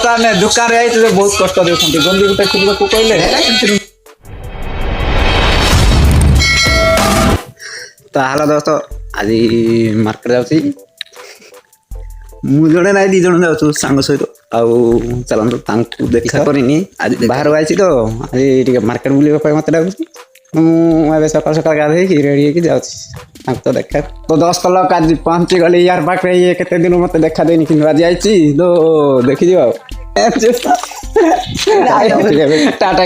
ने दुकान रे आइते बहुत कष्ट देउछंती गंदी गुटे खुलबा को कहले तो हेलो दोस्तों आज मार्केट जाऊँगी मु जड़े ना दी जन जाऊँ सांग सहित चलतु देखा करनी आज बाहर आई तो आज मार्केट बुलाई मत लगुच मुझे सकाल सकाल गाधे रेडी होगी जाऊँ तो देखा तो दस कलक आज पहुँची गली यार पाखे ये केते दिन मत देखा देनी कि आज आई तो देखी जाओ टाटा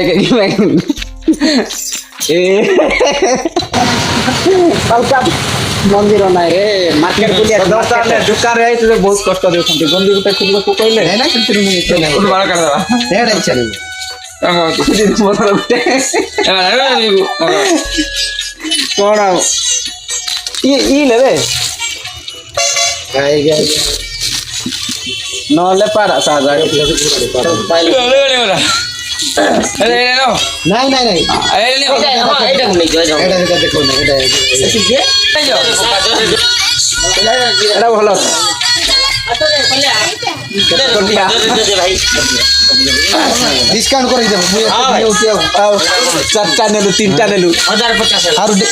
मंदिर ना रे मार्केट बुलिया ने दुकान रे आइते बहुत कष्ट देउछंती गंदी गुटे खुलबा को कहले है ना फुल बार कर दवा हे रे चल कौन ई लेबे नले पारा साजा नहीं नहीं नहीं एटा भलो डिस्काउंट कर चारटा नेलु तीनटा नेलु 1050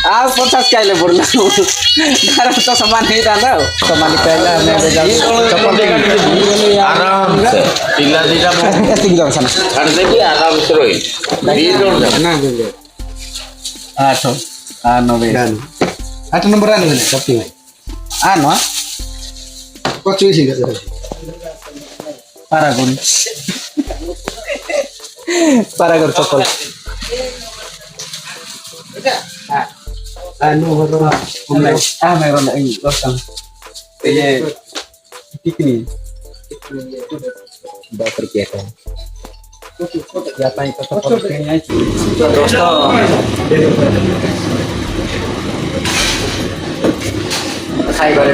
आ 50 काइले पड़ला घर तो सामान नहीं था ना सामान पहला हमने आराम से पिला दीटा ऐसे की दर्शन छाड़ देबी आराम से रही दी जोड़ दे ना दे 8 9 8 नंबर आने वाले कपटी भाई आ न कोची सी कर पारागोन चप्पल anu horo मैं वाला इन दोस्तों ये कितनी 10 रुपया का जाता है तो चप्पल कहीं आई दोस्तों खाई करे